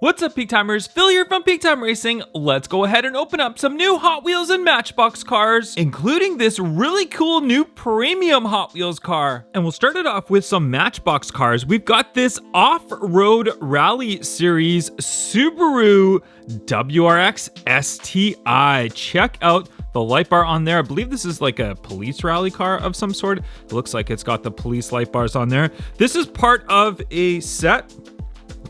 What's up, Peak Timers? Phil here from Peak Time Racing. Let's go ahead and open up some new Hot Wheels and Matchbox cars, including this really cool new premium Hot Wheels car. And we'll start it off with some Matchbox cars. We've got this off-road rally series Subaru WRX STI. Check out the light bar on there. I believe this is like a police rally car of some sort. It looks like it's got the police light bars on there. This is part of a set,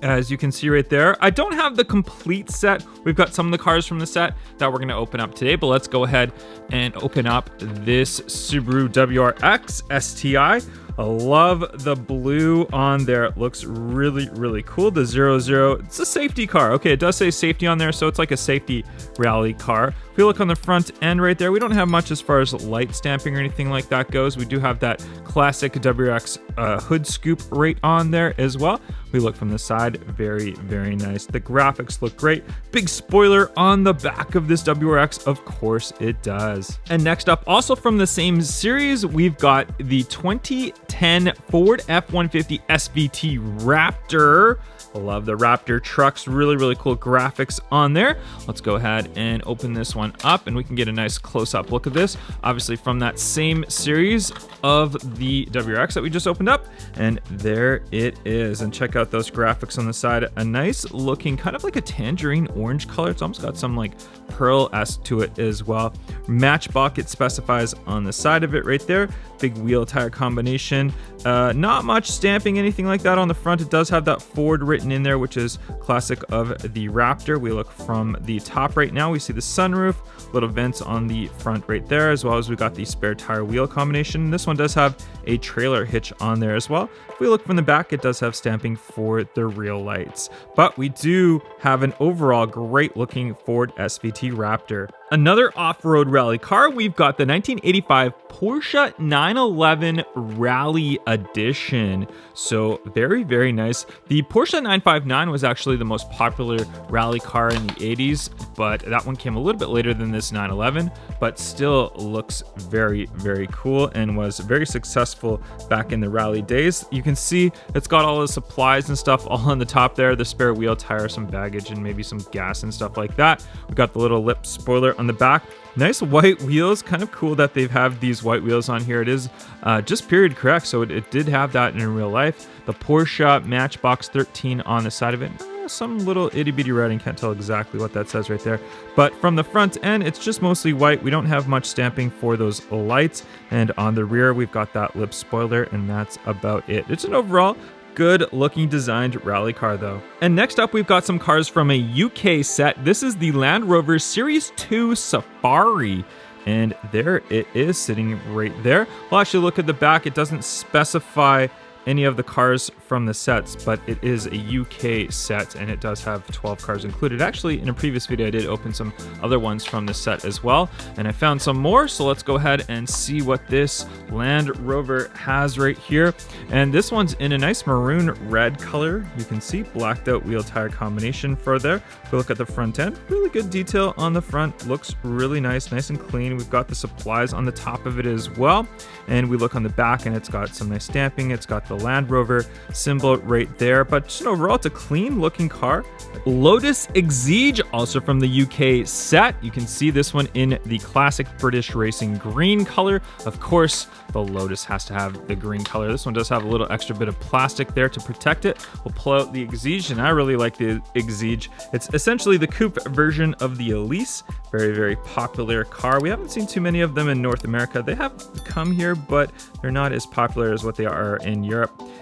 as you can see right there. I don't have the complete set. We've got some of the cars from the set that we're going to open up today, but let's go ahead and open up this Subaru WRX STI. I love the blue on there. It looks really, really cool. The 00, it's a safety car. Okay, it does say safety on there, so it's like a safety rally car. If we look on the front end right there, we don't have much as far as light stamping or anything like that goes. We do have that classic WRX hood scoop right on there as well. We look from the side, very, very nice. The graphics look great. Big spoiler on the back of this WRX, of course it does. And next up, also from the same series, we've got the 2010 Ford F-150 SVT Raptor. I love the Raptor trucks, really, really cool graphics on there. Let's go ahead and open this one up and we can get a nice close-up look of this. Obviously from that same series of the WRX that we just opened up. And there it is. And check out those graphics on the side. A nice looking, kind of like a tangerine orange color. It's almost got some like pearl-esque to it as well. Matchbox, it specifies on the side of it right there. Big wheel tire combination. Not much stamping, anything like that on the front. It does have that Ford written in there, which is classic of the Raptor. We look from the top right now. We see the sunroof, little vents on the front right there, as well as we got the spare tire wheel combination. This one does have a trailer hitch on there as well. If we look from the back, it does have stamping for the real lights. But we do have an overall great looking Ford SVT Raptor. Another off-road rally car, we've got the 1985 Porsche 911 Rally Edition. So very, very nice. The Porsche 959 was actually the most popular rally car in the 80s, but that one came a little bit later than this 911, but still looks very, very cool and was very successful back in the rally days. You can see it's got all the supplies and stuff all on the top there, the spare wheel tire, some baggage, and maybe some gas and stuff like that. We got the little lip spoiler on the back. Nice white wheels. Kind of cool that they've have these white wheels on here. It is just period correct, so it did have that in real life. The Porsche Matchbox 13 on the side of it. Some little itty bitty writing, can't tell exactly what that says right there. But from the front end, it's just mostly white. We don't have much stamping for those lights. And on the rear, we've got that lip spoiler, and that's about it. It's an overall good looking designed rally car though. And next up, we've got some cars from a UK set. This is the Land Rover Series 2 Safari. And there it is sitting right there. We'll actually look at the back. It doesn't specify any of the cars from the sets, but it is a UK set and it does have 12 cars included. Actually, in a previous video, I did open some other ones from the set as well, and I found some more. So let's go ahead and see what this Land Rover has right here. And this one's in a nice maroon red color. You can see blacked out wheel tire combination for there. If we look at the front end, really good detail on the front. Looks really nice and clean. We've got the supplies on the top of it as well. And we look on the back and it's got some nice stamping. It's got the Land Rover symbol right there, but just overall it's a clean looking car. Lotus Exige, also from the UK set. You can see this one in the classic British racing green color. Of course, the Lotus has to have the green color. This one does have a little extra bit of plastic there to protect it. We'll pull out the Exige, and I really like the Exige. It's essentially the coupe version of the Elise. Very, very popular car. We haven't seen too many of them in North America. They have come here, but they're not as popular as what they are in Europe.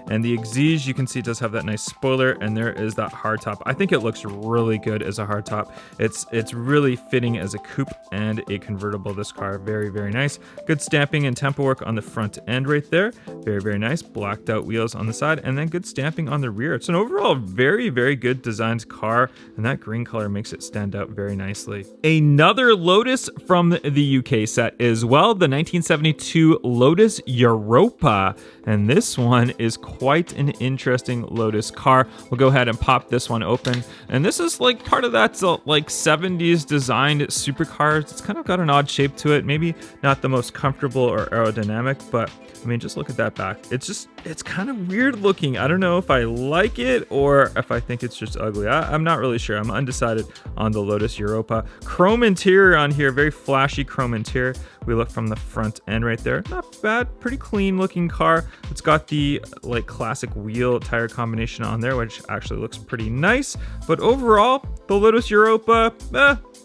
And the Exige, you can see, does have that nice spoiler, and there is that hardtop. I think it looks really good as a hardtop. It's really fitting as a coupe and a convertible, this car. Very, very nice. Good stamping and tempo work on the front end right there. Very, very nice. Blacked out wheels on the side, and then good stamping on the rear. It's an overall very, very good designed car, and that green color makes it stand out very nicely. Another Lotus from the UK set as well, the 1972 Lotus Europa. And this one is quite an interesting Lotus car. We'll go ahead and pop this one open. And this is like part of that like 70s designed supercars. It's kind of got an odd shape to it. Maybe not the most comfortable or aerodynamic, but I mean, just look at that back. It's kind of weird looking. I don't know if I like it or if I think it's just ugly. I'm not really sure. I'm undecided on the Lotus Europa. Chrome interior on here, very flashy chrome interior. We look from the front end right there. Not bad, pretty clean looking car. It's got the like classic wheel tire combination on there, which actually looks pretty nice. But overall, the Lotus Europa,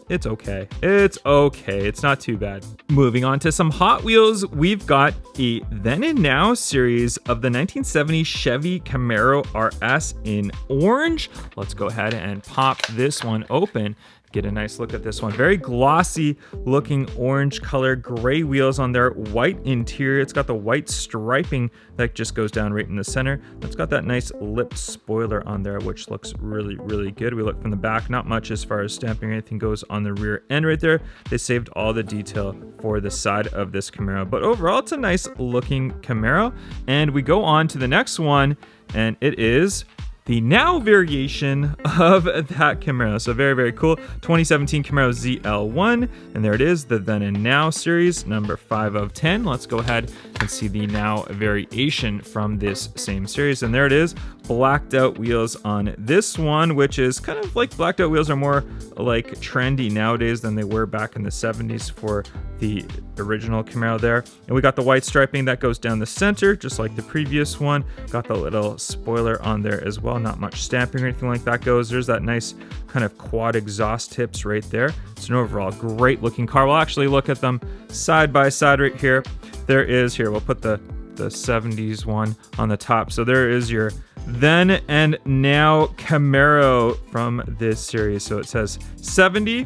it's okay. It's okay. It's not too bad. Moving on to some Hot Wheels, we've got a Then and Now series of the 1970 Chevy Camaro RS in orange. Let's go ahead and pop this one open. Get a nice look at this one. Very glossy looking orange color, gray wheels on there, white interior. It's got the white striping that just goes down right in the center. It's got that nice lip spoiler on there, which looks really, really good. We look from the back, not much as far as stamping or anything goes on the rear end right there. They saved all the detail for the side of this Camaro. But overall, it's a nice looking Camaro. And we go on to the next one, and it is the Now variation of that Camaro. So very, very cool. 2017 Camaro ZL1. And there it is, the Then and Now series, number 5 of 10. Let's go ahead and see the Now variation from this same series. And there it is, blacked out wheels on this one, which is kind of like blacked out wheels are more like trendy nowadays than they were back in the 70s for the original Camaro there. And we got the white striping that goes down the center, just like the previous one. Got the little spoiler on there as well. Not much stamping or anything like that goes. There's that nice kind of quad exhaust tips right there. It's an overall great looking car. We'll actually look at them side by side right here. There is, here, we'll put the 70s one on the top. So there is your Then and Now Camaro from this series. So it says 70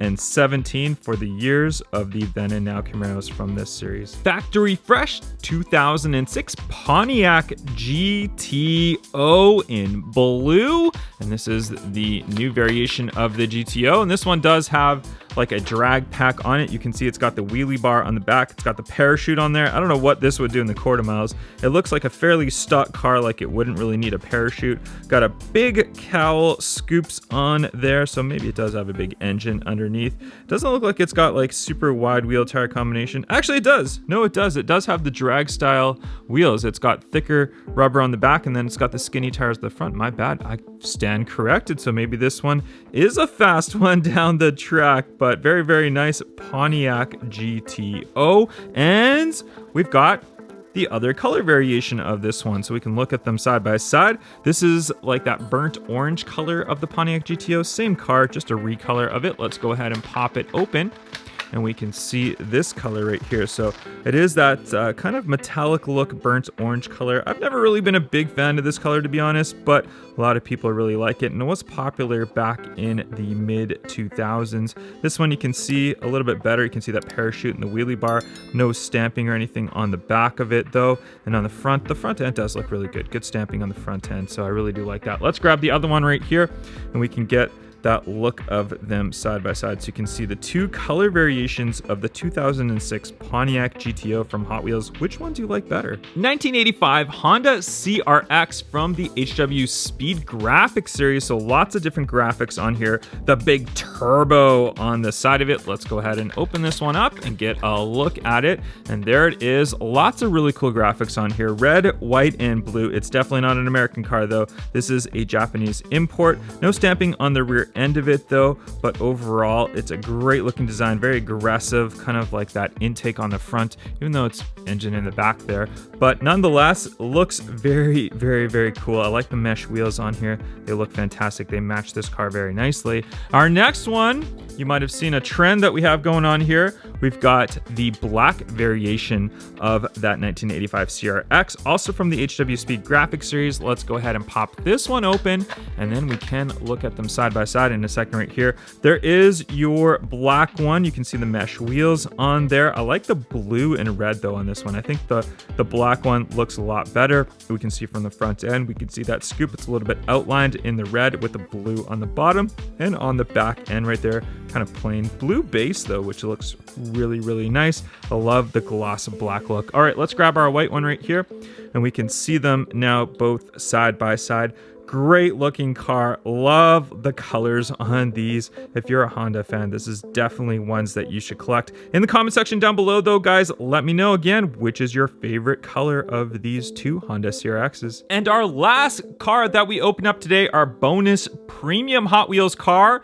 and 17 for the years of the Then and Now Camaros from this series. Factory fresh 2006 Pontiac GTO in blue. And this is the new variation of the GTO. And this one does have like a drag pack on it. You can see it's got the wheelie bar on the back. It's got the parachute on there. I don't know what this would do in the quarter miles. It looks like a fairly stock car, like it wouldn't really need a parachute. Got a big cowl scoops on there, so maybe it does have a big engine underneath. Doesn't look like it's got like super wide wheel tire combination. Actually, it does. No, it does. It does have the drag style wheels. It's got thicker rubber on the back, and then it's got the skinny tires at the front. My bad. I stand corrected. So maybe this one is a fast one down the track, but very, very nice Pontiac GTO. And we've got the other color variation of this one, so we can look at them side by side. This is like that burnt orange color of the Pontiac GTO. Same car, just a recolor of it. Let's go ahead and pop it open, and we can see this color right here. So it is that kind of metallic look, burnt orange color. I've never really been a big fan of this color, to be honest, but a lot of people really like it, and it was popular back in the mid 2000s. This one you can see a little bit better. You can see that parachute and the wheelie bar. No stamping or anything on the back of it though. And on the front end does look really good. Good stamping on the front end, so I really do like that. Let's grab the other one right here, and we can get that look of them side by side, so you can see the two color variations of the 2006 Pontiac GTO from Hot Wheels. Which one do you like better? 1985 Honda CRX from the HW Speed Graphics series, so lots of different graphics on here. The big turbo on the side of it. Let's go ahead and open this one up and get a look at it, and there it is. Lots of really cool graphics on here, red, white, and blue. It's definitely not an American car though. This is a Japanese import. No stamping on the rear end of it though, but overall it's a great looking design, very aggressive, kind of like that intake on the front, even though it's engine in the back there, but nonetheless looks very, very, very cool. I like the mesh wheels on here. They look fantastic. They match this car very nicely. Our next one, you might have seen a trend that we have going on here. We've got the black variation of that 1985 CRX, also from the HW Speed Graphics series. Let's go ahead and pop this one open, and then we can look at them side by side in a second right here. There is your black one. You can see the mesh wheels on there. I like the blue and red though on this one. I think the black one looks a lot better. We can see from the front end, we can see that scoop. It's a little bit outlined in the red with the blue on the bottom, and on the back end right there, kind of plain blue base though, which looks really, really nice. I love the gloss black look. All right, let's grab our white one right here, and we can see them now both side by side. Great looking car. Love the colors on these. If you're a Honda fan, this is definitely ones that you should collect. In the comment section down below though, guys, let me know again, which is your favorite color of these two Honda CRXs. And our last car that we open up today, our bonus premium Hot Wheels car,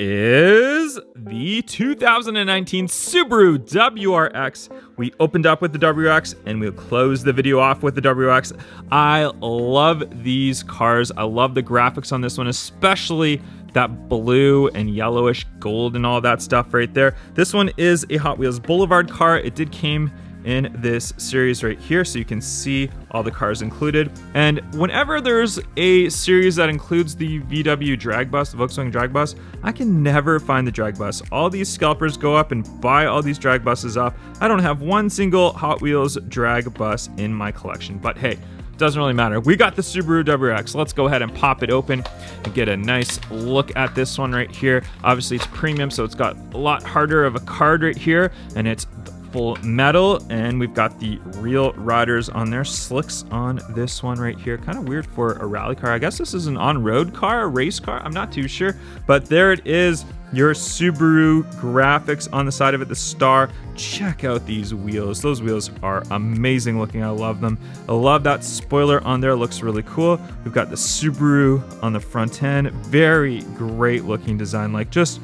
is the 2019 Subaru WRX. We opened up with the WRX and we'll close the video off with the WRX. I love these cars. I love the graphics on this one, especially that blue and yellowish gold and all that stuff right there. This one is a Hot Wheels Boulevard car. It did came in this series right here, so you can see all the cars included. And whenever there's a series that includes the VW drag bus, the Volkswagen drag bus, I can never find the drag bus. All these scalpers go up and buy all these drag buses up. I don't have one single Hot Wheels drag bus in my collection, but hey, doesn't really matter. We got the Subaru WRX. Let's go ahead and pop it open and get a nice look at this one right here. Obviously it's premium, so it's got a lot harder of a card right here, and it's full metal, and we've got the real riders on there, slicks on this one right here. Kind of weird for a rally car. I guess this is an on-road car, a race car, I'm not too sure, but there it is, your Subaru graphics on the side of it, the star. Check out these wheels. Those wheels are amazing looking. I love them. I love that spoiler on there, looks really cool. We've got the Subaru on the front end. Very great looking design, like just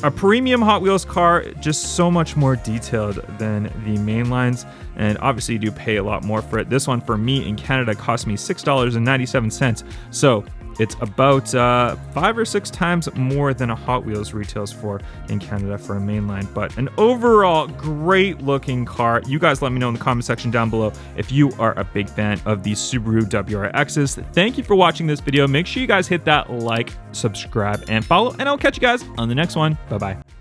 a premium Hot Wheels car, just so much more detailed than the main lines, and obviously you do pay a lot more for it. This one for me in Canada cost me $6.97, so it's about 5 or 6 times more than a Hot Wheels retails for in Canada for a mainline. But an overall great looking car. You guys let me know in the comment section down below if you are a big fan of these Subaru WRXs. Thank you for watching this video. Make sure you guys hit that like, subscribe, and follow, and I'll catch you guys on the next one. Bye-bye.